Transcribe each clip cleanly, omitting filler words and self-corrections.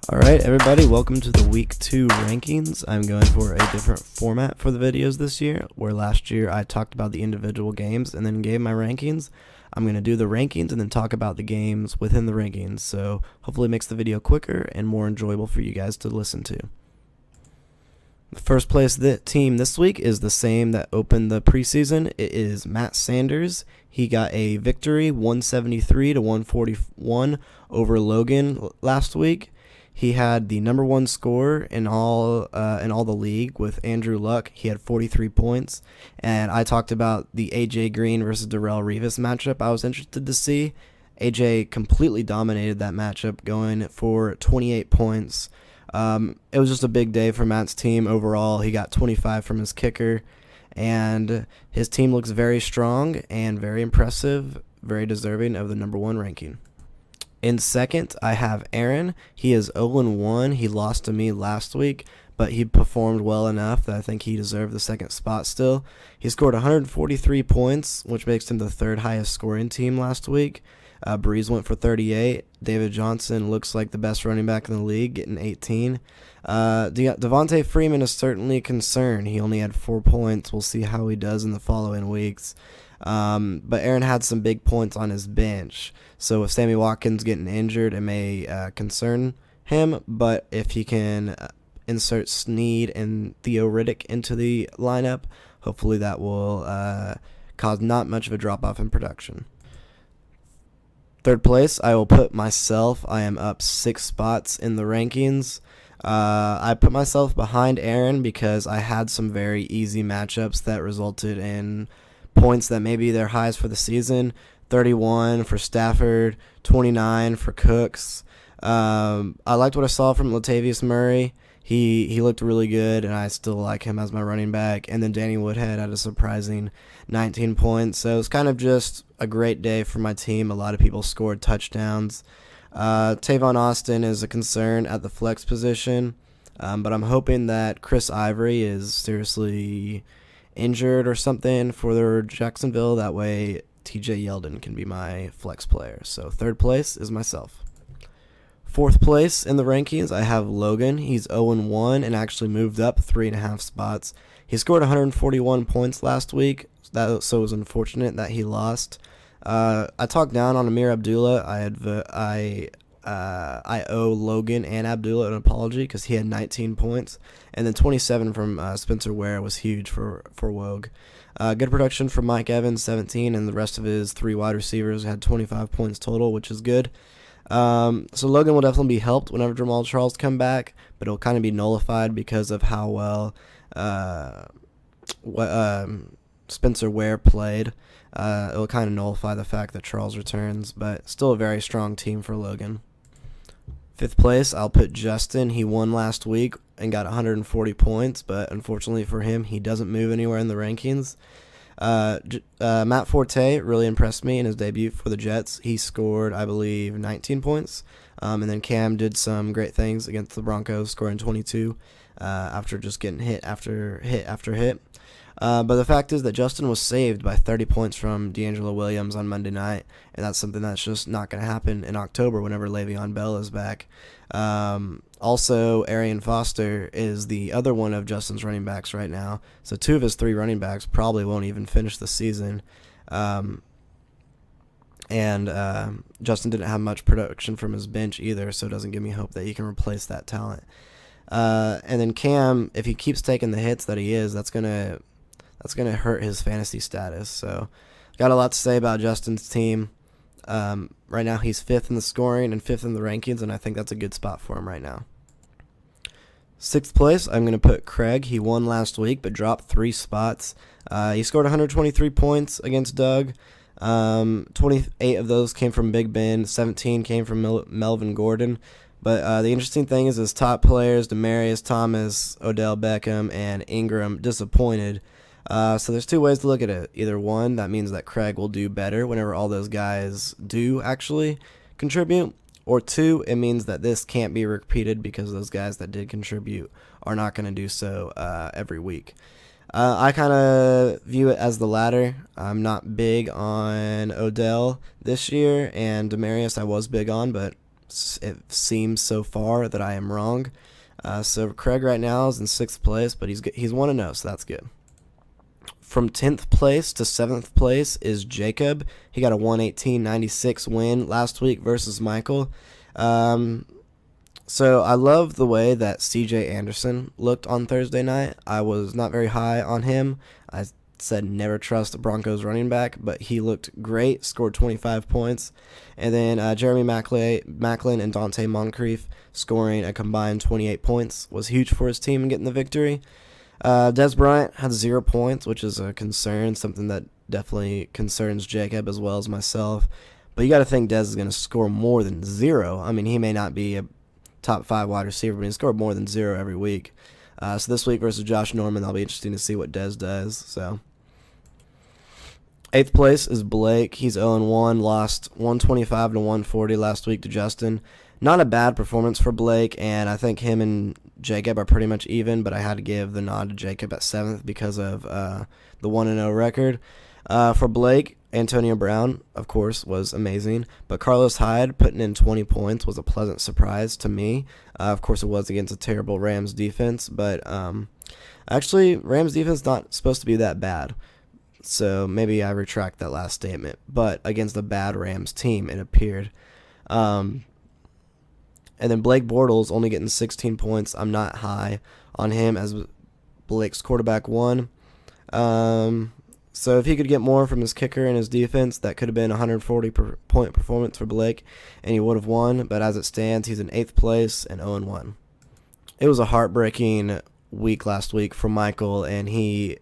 Alright everybody, welcome to the week 2 rankings. I'm going for a different format for the videos this year, where last year I talked about the individual games and then gave my rankings. I'm going to do the rankings and then talk about the games within the rankings, so hopefully it makes the video quicker and more enjoyable for you guys to listen to. The first place team this week is the same that opened the preseason. It is Matt Sanders. He got a victory 173 to 141 over Logan last week. He had the number one score in all the league with Andrew Luck. He had 43 points, and I talked about the AJ Green versus Darrelle Revis matchup I was interested to see. AJ completely dominated that matchup, going for 28 points. It was just a big day for Matt's team overall. He got 25 from his kicker, and his team looks very strong and very impressive, very deserving of the number one ranking. In second, I have Aaron. He is 0-1. He lost to me last week, but he performed well enough that I think he deserved the second spot still. He scored 143 points, which makes him the third highest scoring team last week. Breeze went for 38. David Johnson looks like the best running back in the league, getting 18. Devontae Freeman is certainly a concern. He only had 4 points. We'll see how he does in the following weeks. But Aaron had some big points on his bench. So if Sammy Watkins getting injured, it may concern him. But if he can insert Snead and Theo Riddick into the lineup, hopefully that will cause not much of a drop-off in production. Third place, I will put myself. I am up 6 spots in the rankings. I put myself behind Aaron because I had some very easy matchups that resulted in points that may be their highs for the season. 31 for Stafford, 29 for Cooks. I liked what I saw from Latavius Murray. He looked really good, and I still like him as my running back. And then Danny Woodhead had a surprising 19 points. So it was kind of just a great day for my team. A lot of people scored touchdowns. Tavon Austin is a concern at the flex position, but I'm hoping that Chris Ivory is seriously injured or something for Jacksonville. That way TJ Yeldon can be my flex player. So third place is myself. Fourth place in the rankings, I have Logan. He's 0-1 and actually moved up 3.5 spots. He scored 141 points last week, so it was unfortunate that he lost. I talked down on Amir Abdullah. I owe Logan and Abdullah an apology because he had 19 points, and then 27 from Spencer Ware was huge for Wogue. Good production from Mike Evans, 17, and the rest of his 3 wide receivers had 25 points total, which is good. So Logan will definitely be helped whenever Jamal Charles come back, but it'll kind of be nullified because of how well Spencer Ware played. It'll kind of nullify the fact that Charles returns, but still a very strong team for Logan. Fifth place, I'll put Justin. He won last week and got 140 points, but unfortunately for him, he doesn't move anywhere in the rankings. Matt Forte really impressed me in his debut for the Jets. He scored, I believe, 19 points, and then Cam did some great things against the Broncos, scoring 22 after just getting hit after hit. But the fact is that Justin was saved by 30 points from D'Angelo Williams on Monday night, and that's something that's just not going to happen in October whenever Le'Veon Bell is back. Also, Arian Foster is the other one of Justin's running backs right now, so 2 of his 3 running backs probably won't even finish the season. And Justin didn't have much production from his bench either, so it doesn't give me hope that he can replace that talent. And then Cam, if he keeps taking the hits that he is, that's gonna hurt his fantasy status. So, got a lot to say about Justin's team. Right now, he's 5th in the scoring and 5th in the rankings, and I think that's a good spot for him right now. 6th place, I'm going to put Craig. He won last week, but dropped 3 spots. He scored 123 points against Doug. 28 of those came from Big Ben. 17 came from Melvin Gordon. But the interesting thing is his top players, Demaryius Thomas, Odell Beckham, and Ingram, disappointed. So there's 2 ways to look at it. Either one, that means that Craig will do better whenever all those guys do actually contribute. Or 2, it means that this can't be repeated because those guys that did contribute are not going to do so every week. I kind of view it as the latter. I'm not big on Odell this year, and Demaryius I was big on, but it seems so far that I am wrong. So Craig right now is in 6th place, but he's 1-0, so that's good. From 10th place to 7th place is Jacob. He got a 118.96 win last week versus Michael. So I love the way that C.J. Anderson looked on Thursday night. I was not very high on him. I said never trust the Broncos running back, but he looked great, scored 25 points. And then Jeremy Maclin and Dante Moncrief scoring a combined 28 points was huge for his team in getting the victory. Des Bryant had 0 points, which is a concern, something that definitely concerns Jacob as well as myself. But you got to think Des is going to score more than 0. I mean, he may not be a top 5 wide receiver, but he scored more than 0 every week. So this week versus Josh Norman, that'll be interesting to see what Des does. So 8th place is Blake. He's 0-1, lost 125 to 140 last week to Justin. Not a bad performance for Blake, and I think him and Jacob are pretty much even, but I had to give the nod to Jacob at 7th because of the 1-0 record. For Blake, Antonio Brown, of course, was amazing, but Carlos Hyde putting in 20 points was a pleasant surprise to me. Of course, it was against a terrible Rams defense, but actually, Rams defense not supposed to be that bad. So maybe I retract that last statement. But against a bad Rams team, it appeared. And then Blake Bortles only getting 16 points. I'm not high on him as Blake's quarterback 1. So if he could get more from his kicker and his defense, that could have been a 140-point performance for Blake, and he would have won. But as it stands, he's in 8th place and 0-1. It was a heartbreaking week last week for Michael, and he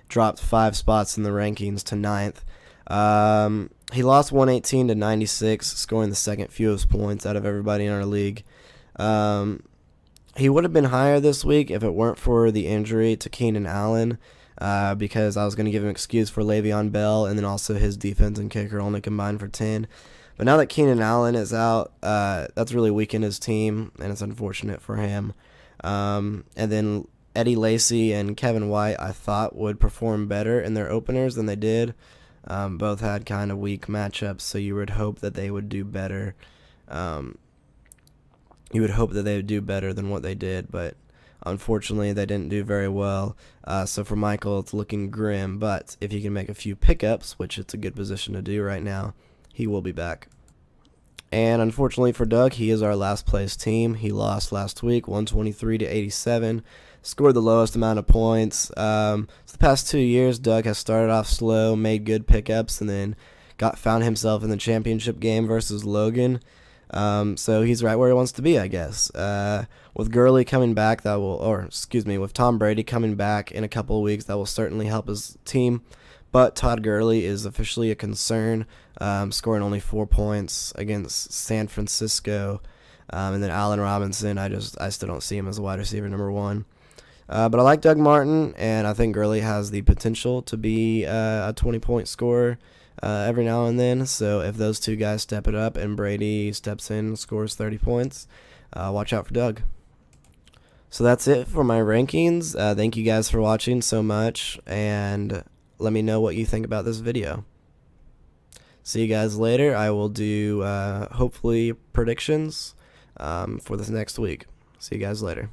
dropped 5 spots in the rankings to 9th. He lost 118 to 96, scoring the second fewest points out of everybody in our league. He would have been higher this week if it weren't for the injury to Keenan Allen, because I was going to give him an excuse for Le'Veon Bell, and then also his defense and kicker only combined for 10. But now that Keenan Allen is out, that's really weakened his team, and it's unfortunate for him. And then Eddie Lacy and Kevin White, I thought, would perform better in their openers than they did. Both had kind of weak matchups, so you would hope that they would do better. You would hope that they would do better than what they did, but unfortunately they didn't do very well. So for Michael, it's looking grim, but if he can make a few pickups, which it's a good position to do right now, he will be back. And unfortunately for Doug, he is our last place team. He lost last week, 123 to 87. Scored the lowest amount of points. So the past 2 years, Doug has started off slow, made good pickups, and then found himself in the championship game versus Logan. So he's right where he wants to be, I guess. With Gurley coming back, with Tom Brady coming back in a couple of weeks, that will certainly help his team. But Todd Gurley is officially a concern, scoring only 4 points against San Francisco. And then Allen Robinson, I still don't see him as a wide receiver number 1. But I like Doug Martin, and I think Gurley has the potential to be a 20-point scorer every now and then. So if those two guys step it up and Brady steps in and scores 30 points, watch out for Doug. So that's it for my rankings. Thank you guys for watching so much, and let me know what you think about this video. See you guys later. I will do, hopefully, predictions for this next week. See you guys later.